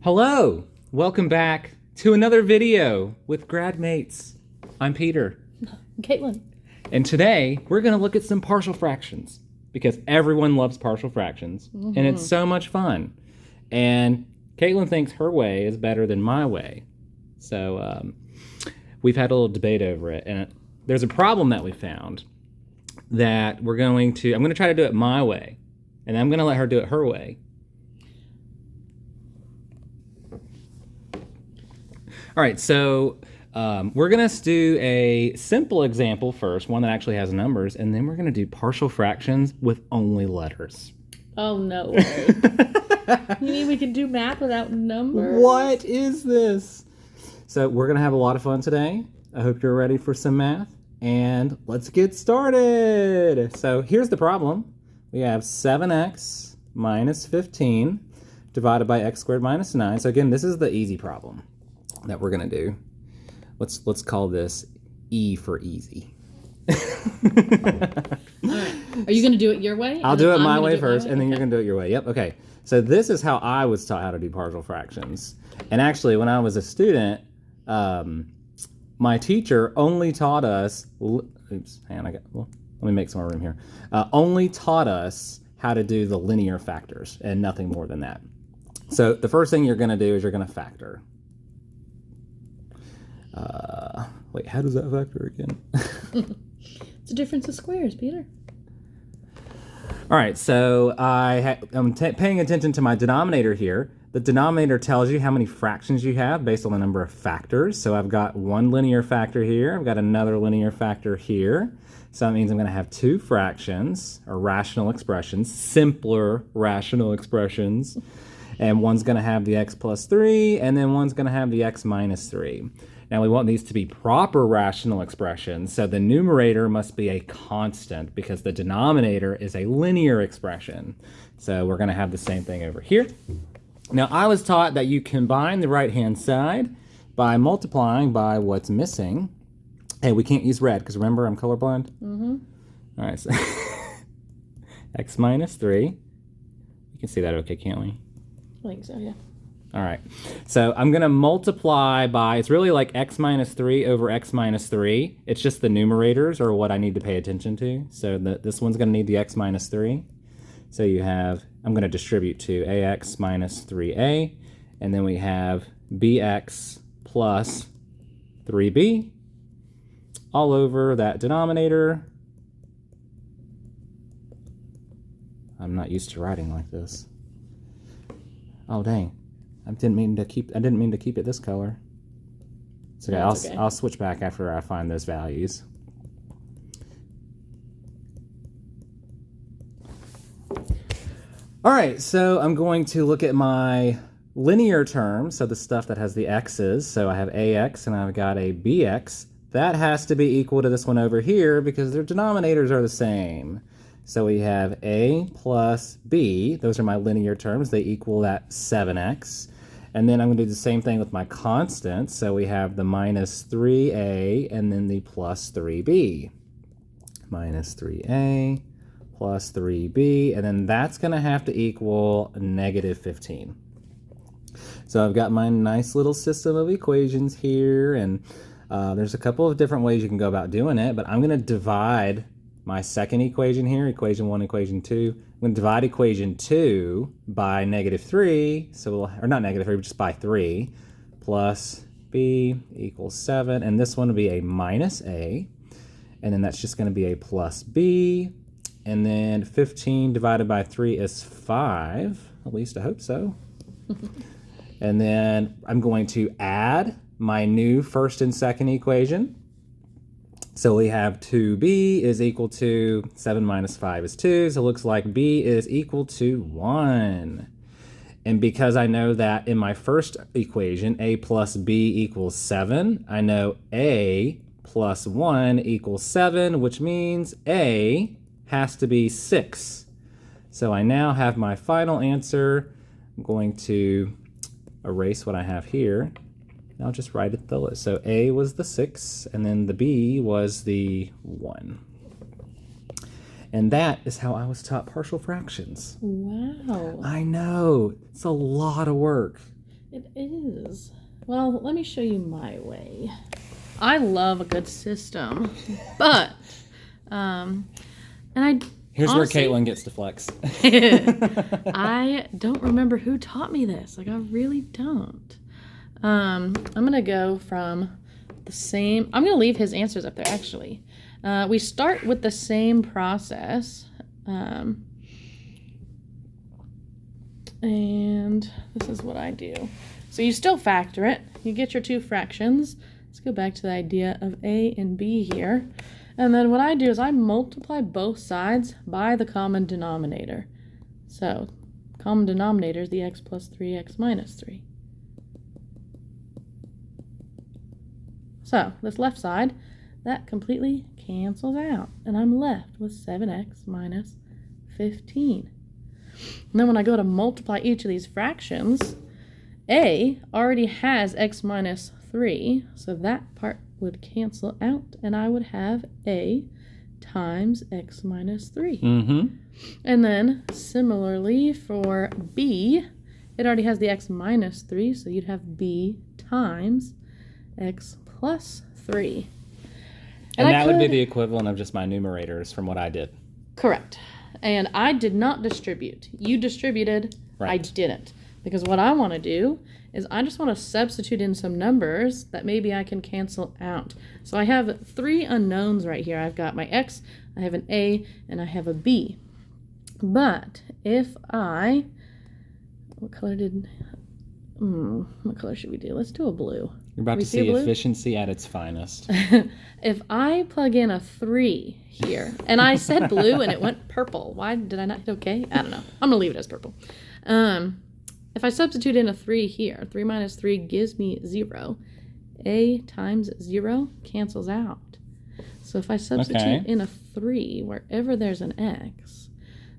Hello! Welcome back to another video with grad mates. I'm Peter. Caitlin. And today we're going to look at some partial fractions because everyone loves partial fractions and it's so much fun. And Caitlin thinks her way is better than my way. So we've had a little debate over it. And there's a problem that we found that I'm going to try to do it my way. And I'm going to let her do it her way. All right, so we're going to do a simple example first, one that actually has numbers, and then we're going to do partial fractions with only letters. Oh, no way. You mean we can do math without numbers? What is this? So we're going to have a lot of fun today. I hope you're ready for some math, and let's get started. So here's the problem. We have 7x minus 15 divided by x squared minus 9. So again, this is the easy problem that we're gonna do. Let's call this E for easy. Are you gonna do it your way? I'll do it my way first, and then you're gonna do it your way. Yep. Okay. So this is how I was taught how to do partial fractions. And actually, when I was a student, my teacher only taught us. Oops, hang on. Let me make some more room here. Only taught us how to do the linear factors and nothing more than that. So the first thing you're gonna do is you're gonna factor. Wait, how does that factor again? It's a difference of squares, Peter. All right, so I'm paying attention to my denominator here. The denominator tells you how many fractions you have based on the number of factors. So I've got one linear factor here. I've got another linear factor here. So that means I'm going to have two fractions, or rational expressions, simpler rational expressions. And one's going to have the x plus 3, and then one's going to have the x minus 3. Now we want these to be proper rational expressions, so the numerator must be a constant because the denominator is a linear expression. So we're going to have the same thing over here. Now I was taught that you combine the right-hand side by multiplying by what's missing. Hey, we can't use red because remember I'm colorblind? Mm-hmm. All right, so x minus 3. You can see that okay, can't we? I think so, yeah. All right, so I'm going to multiply by, it's really like x minus 3 over x minus 3. It's just the numerators are what I need to pay attention to. So this one's going to need the x minus 3. So you have, I'm going to distribute to ax minus 3a, and then we have bx plus 3b all over that denominator. I'm not used to writing like this. Oh, dang. I didn't mean to keep it this color. It's okay. Okay. I'll switch back after I find those values. All right, so I'm going to look at my linear terms, so the stuff that has the x's. So I have ax and I've got a bx. That has to be equal to this one over here because their denominators are the same. So we have a plus b. Those are my linear terms. They equal that 7x. And then I'm going to do the same thing with my constants. So we have the minus 3a and then the plus 3b. Minus 3a plus 3b. And then that's going to have to equal negative 15. So I've got my nice little system of equations here. And there's a couple of different ways you can go about doing it. But I'm going to divide my second equation here, equation 1, equation 2. I'm going to divide equation 2 by negative 3, or not negative 3, but just by 3, plus b equals 7, and this one will be a minus a, and then that's just going to be a plus b, and then 15 divided by 3 is 5, at least I hope so. And then I'm going to add my new first and second equation. So we have 2b is equal to 7 minus 5 is 2, so it looks like b is equal to 1. And because I know that in my first equation, a plus b equals 7, I know a plus 1 equals 7, which means a has to be 6. So I now have my final answer. I'm going to erase what I have here. I'll just write it the list. So A was the 6, and then the B was the 1. And that is how I was taught partial fractions. Wow. I know. It's a lot of work. It is. Well, let me show you my way. I love a good system, but and I Here's honestly, where Caitlin gets to flex. I don't remember who taught me this. Like I really don't. I'm gonna go from the same. I'm gonna leave his answers up there. Actually, we start with the same process, and this is what I do. So you still factor it. You get your two fractions. Let's go back to the idea of a and b here. And then what I do is I multiply both sides by the common denominator. So common denominator is the x plus 3x minus 3. So this left side, that completely cancels out. And I'm left with 7x minus 15. And then when I go to multiply each of these fractions, a already has x minus 3, so that part would cancel out, and I would have a times x minus 3. Mm-hmm. And then, similarly, for b, it already has the x minus 3, so you'd have b times x plus 3. And that would be the equivalent of just my numerators from what I did. Correct. And I did not distribute. You distributed, right. I didn't. Because what I want to do is I just want to substitute in some numbers that maybe I can cancel out. So I have 3 unknowns right here. I've got my x, I have an a, and I have a b. But if I, what color should we do? Let's do a blue. You're about to see efficiency at its finest. If I plug in a 3 here, and I said blue and it went purple. Why did I not hit okay? I don't know. I'm going to leave it as purple. If I substitute in a 3 here, 3 minus 3 gives me 0. A times 0 cancels out. So if I substitute in a 3 wherever there's an x,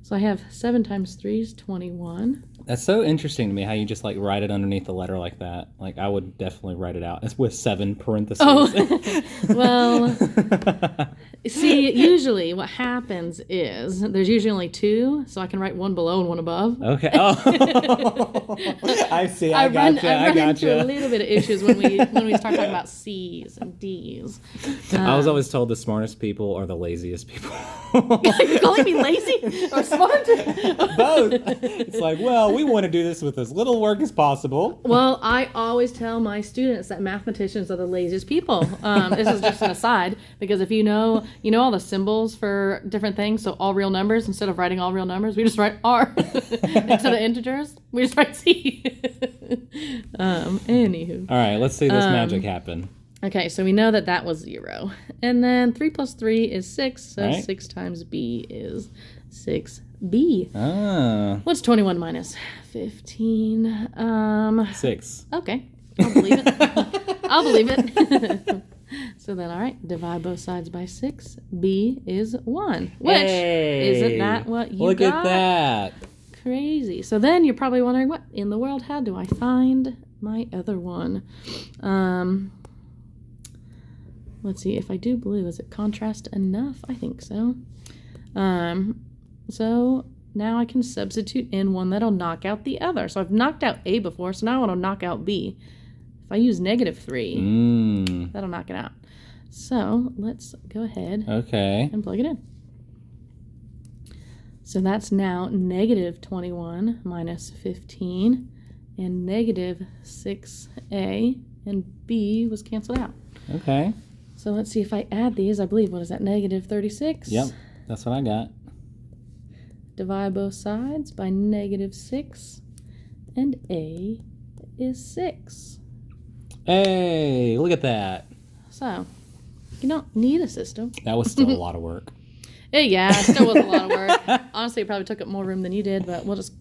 so I have 7 times 3 is 21. That's so interesting to me how you just like write it underneath the letter like that. Like I would definitely write it out. It's with 7 parentheses. Oh, well, see, usually what happens is there's usually only 2, so I can write one below and one above. Okay. Oh, I see. I run into a little bit of issues when we start talking about C's and D's. I was always told the smartest people are the laziest people. You're calling me lazy or smart? Both. It's like, well, we want to do this with as little work as possible. Well, I always tell my students that mathematicians are the laziest people. This is just an aside, because if you know all the symbols for different things, so all real numbers, instead of writing all real numbers, we just write R. Instead of integers, we just write C. Anywho. All right, let's see this magic happen. Okay, so we know that was 0. And then 3 plus 3 is 6, so right. 6 times b is 6b. Ah. What's 21 minus 15? 6. Okay, I'll believe it. I'll believe it. So then, all right, divide both sides by 6. B is 1. Which, isn't that what you got? Look at that. Crazy. So then you're probably wondering, what in the world? How do I find my other one? Let's see, if I do blue, is it contrast enough? I think so. So now I can substitute in one that'll knock out the other. So I've knocked out A before, so now I want to knock out B. If I use -3, that'll knock it out. So let's go ahead and plug it in. So that's now -21 minus 15 and -6a, and b was canceled out. Okay. So let's see if I add these. I believe, what is that, -36? Yep, that's what I got. Divide both sides by -6, and a is 6. Hey, look at that. So you don't need a system. That was still a lot of work. Yeah, it still was a lot of work. Honestly, it probably took up more room than you did, but we'll just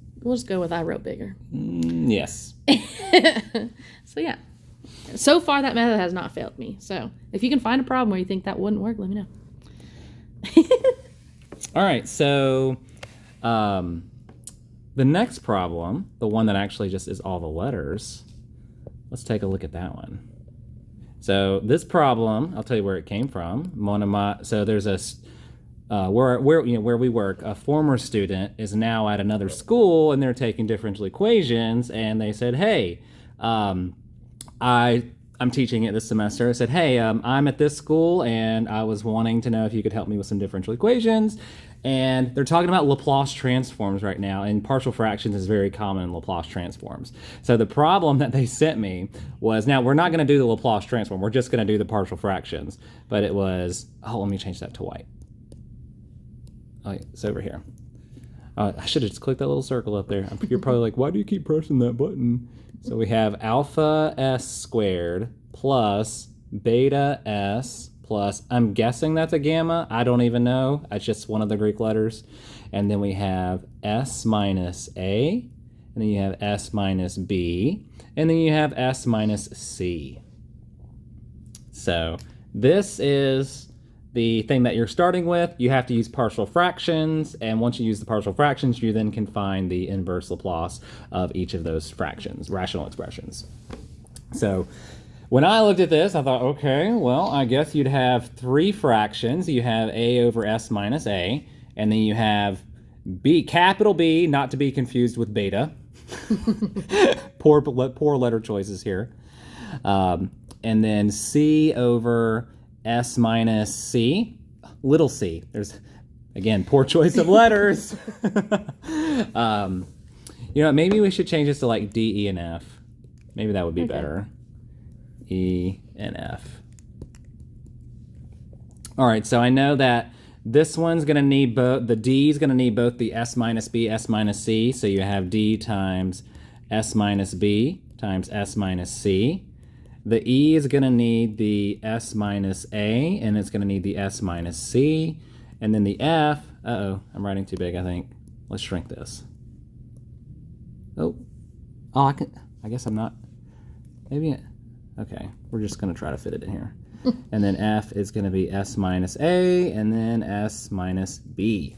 go with I wrote bigger. Yes. So yeah. So far, that method has not failed me. So if you can find a problem where you think that wouldn't work, let me know. All right, so the next problem, the one that actually just is all the letters, let's take a look at that one. So this problem, I'll tell you where it came from. So there's a where we work, a former student is now at another school, and they're taking differential equations, and they said, hey, I'm teaching it this semester. I said, hey, I'm at this school and I was wanting to know if you could help me with some differential equations. And they're talking about Laplace transforms right now, and partial fractions is very common in Laplace transforms. So the problem that they sent me was, now we're not going to do the Laplace transform, we're just going to do the partial fractions. But it was, oh, let me change that to white. Oh, it's over here. I should have just clicked that little circle up there. You're probably like, why do you keep pressing that button? So we have alpha s squared plus beta s plus, I'm guessing that's a gamma. I don't even know. It's just one of the Greek letters. And then we have s minus a, and then you have s minus b, and then you have s minus c. So this is the thing that you're starting with. You have to use partial fractions, and once you use the partial fractions, you then can find the inverse Laplace of each of those fractions, rational expressions. So when I looked at this, I thought, okay, well, I guess you'd have three fractions. You have a over s minus a, and then you have b, capital B, not to be confused with beta. poor letter choices here. And then c over s minus c, little c. There's, again, poor choice of letters. Maybe we should change this to like d, e, and f. Maybe that would be better. E, and F. All right, so I know that this one's going to need both, the D is going to need both the S minus B, S minus C. So you have D times S minus B times S minus C. The E is going to need the S minus A, and it's going to need the S minus C. And then the F, I'm writing too big, I think. Let's shrink this. Oh, I guess I'm not, maybe, okay, we're just going to try to fit it in here. And then F is going to be S minus A, and then S minus B.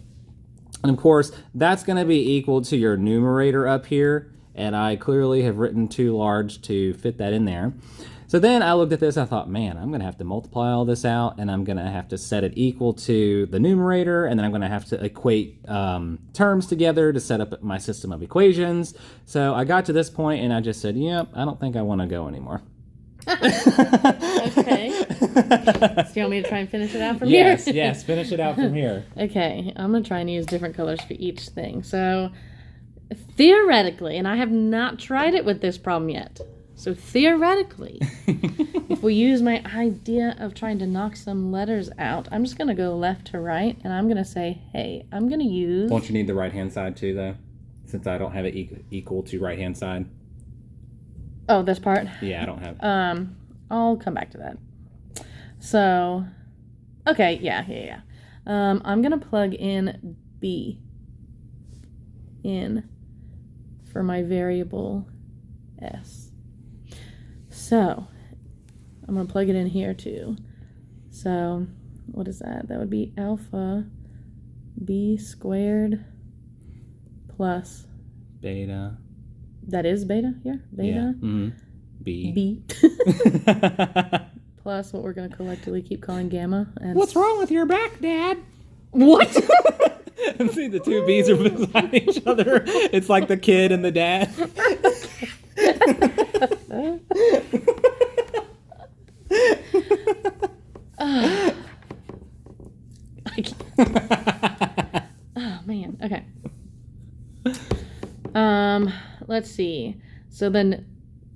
And of course, that's going to be equal to your numerator up here, and I clearly have written too large to fit that in there. So then I looked at this, I thought, man, I'm going to have to multiply all this out, and I'm going to have to set it equal to the numerator, and then I'm going to have to equate terms together to set up my system of equations. So I got to this point, and I just said, yep, I don't think I want to go anymore. Okay. So you want me to try and finish it out from here? Yes, finish it out from here. Okay, I'm going to try and use different colors for each thing. So theoretically, and I have not tried it with this problem yet, so theoretically, if we use my idea of trying to knock some letters out, I'm just going to go left to right, and I'm going to say, hey, I'm going to use... Won't you need the right-hand side too, though? Since I don't have it equal to right-hand side. Oh, this part? Yeah, I don't have... I'll come back to that. So, okay, yeah. I'm going to plug in B in for my variable S. So, I'm going to plug it in here too. So, what is that? That would be alpha B squared plus... Beta. That is beta here? Beta? Yeah. Mm-hmm. B. Plus what we're going to collectively keep calling gamma. And what's wrong with your back, Dad? What? See, the two B's are beside each other. It's like the kid and the dad. Oh, man. Okay. Let's see. So then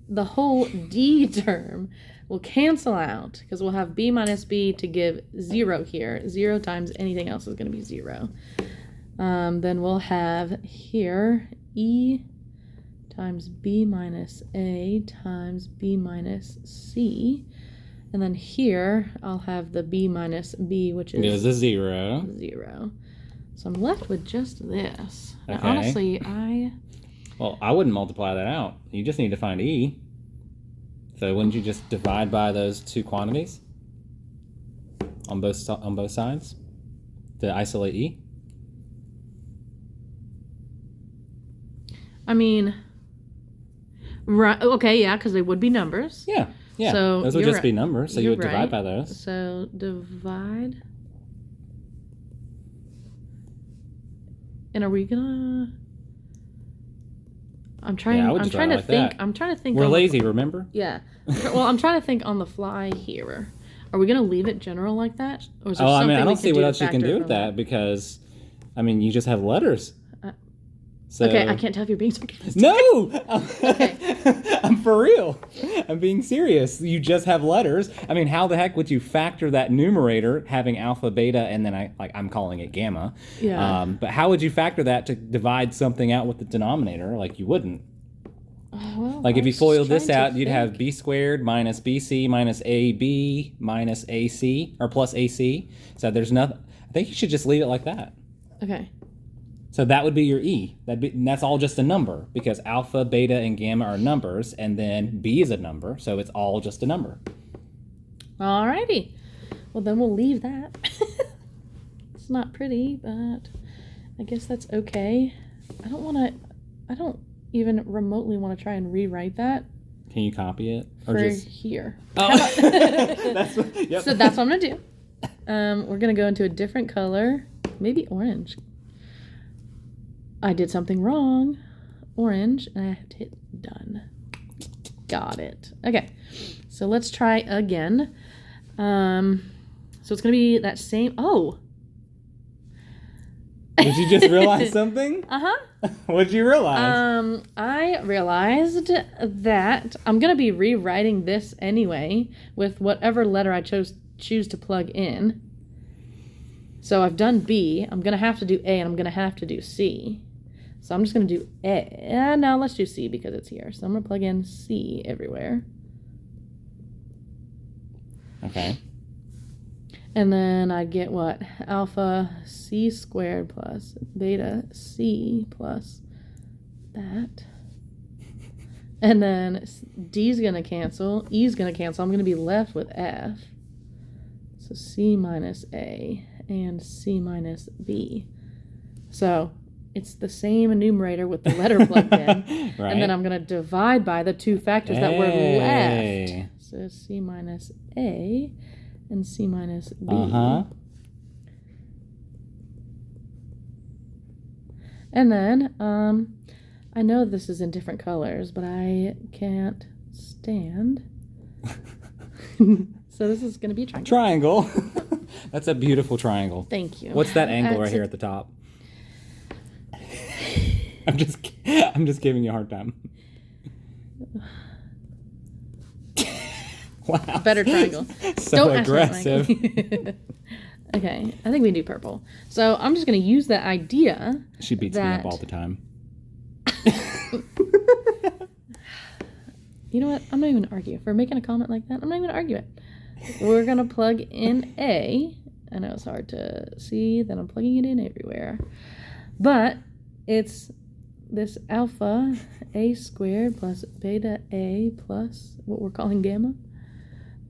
the whole D term will cancel out because we'll have B minus B to give 0 here. 0 times anything else is going to be 0. Then we'll have here E times B minus A times B minus C. And then here I'll have the B minus B, which is... Goes to 0. 0. So I'm left with just this. Okay. Now, honestly, Well, I wouldn't multiply that out. You just need to find E. So wouldn't you just divide by those two quantities on both sides to isolate E? I mean, right? Okay, yeah, because they would be numbers. Yeah. So those would just be numbers. So you would divide by those. So divide. And are we gonna? I'm trying. Yeah, I would I'm just trying write it to like think. that. I'm trying to think. We're on the lazy, remember? Yeah. Well, I'm trying to think on the fly here. Are we gonna leave it general like that, or is there Oh, I something mean, I we don't can see do what to else you can factor do with from that because, I mean, you just have letters. So Okay, I can't tell if you're being sarcastic. No. Okay. I'm for real. I'm being serious. You just have letters. I mean, how the heck would you factor that numerator having alpha, beta, and then I'm calling it gamma. Yeah. But how would you factor that to divide something out with the denominator? Like you wouldn't. Well, Like if I you was FOIL this trying to out, you'd have think. b squared minus bc minus ab minus ac or plus ac. So there's nothing. I think you should just leave it like that. Okay. So that would be your e. And that's all just a number because alpha, beta, and gamma are numbers, and then b is a number, so it's all just a number. Alrighty. Well, then we'll leave that. It's not pretty, but I guess that's okay. I don't even remotely want to try and rewrite that Can you copy it for here. Oh, that's yep. So that's what I'm gonna do. We're gonna go into a different color, maybe orange. I did something wrong. Orange, and I have to hit done. Got it. Okay, so let's try again. So it's gonna be that same. Oh. Did you just realize something? Uh-huh. What did you realize? I realized that I'm gonna be rewriting this anyway with whatever letter I choose to plug in. So I've done B. I'm gonna have to do A, and I'm gonna have to do C. So I'm just gonna do A. No, let's do C because it's here. So I'm gonna plug in C everywhere. Okay. And then I get what? Alpha C squared plus beta C plus that. And then D's going to cancel. E's going to cancel. I'm going to be left with F. So C minus A and C minus B. So it's the same enumerator with the letter plugged in. Right. And then I'm going to divide by the two factors that were Hey. left. So C minus A and C minus B. Uh-huh. And then, I know this is in different colors, but I can't stand. So this is going to be a triangle. Triangle. That's a beautiful triangle. Thank you. What's that angle right That's here at the top? I'm just giving you a hard time. Wow. Better triangle. So Don't aggressive. Ask me. Okay, I think we can do purple. So I'm just going to use that idea. She beats me up all the time. You know what? I'm not even going to argue. For making a comment like that, I'm not even going to argue it. We're going to plug in A. I know it's hard to see that I'm plugging it in everywhere. But it's this alpha A squared plus beta A plus what we're calling gamma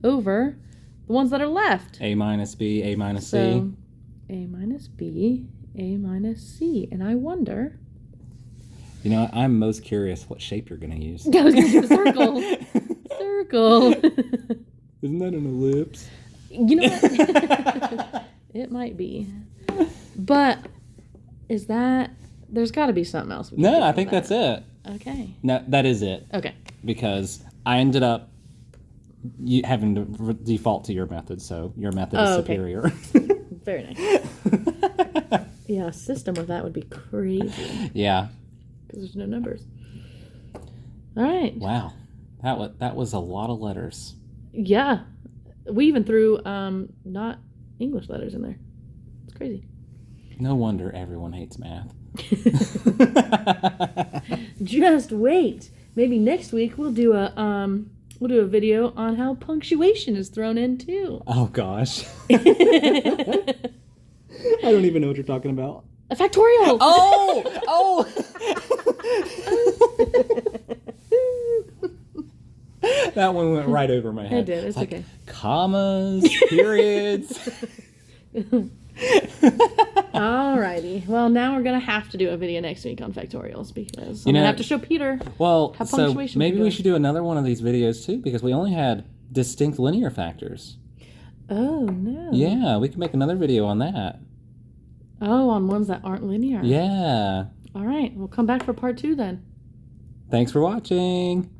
over the ones that are left. A minus B, A minus So, C. A minus B, A minus C. And I wonder... You know, I'm most curious what shape you're going to use. I was going to do a circle. Circle. Isn't that an ellipse? You know what? It might be. But is that... There's got to be something else. No, I think that's it. Okay. No, that is it. Okay. Because I ended up having to default to your method, so your method is okay. superior. Very nice. Yeah, a system with that would be crazy. Yeah. Because there's no numbers. All right. Wow. That was a lot of letters. Yeah. We even threw not English letters in there. It's crazy. No wonder everyone hates math. Just wait. Maybe next week we'll do a video on how punctuation is thrown in too. Oh gosh. I don't even know what you're talking about. A factorial. Oh! That one went right over my head. It did. It's like, okay. Commas, periods. Alrighty. Well, now we're gonna have to do a video next week on factorials because I'm know, gonna have to show Peter. Well, how so punctuation maybe we goes. should do another one of these videos too, because we only had distinct linear factors. Oh no. Yeah, we can make another video on that. Oh, on ones that aren't linear. Yeah. All right. We'll come back for part 2 then. Thanks for watching.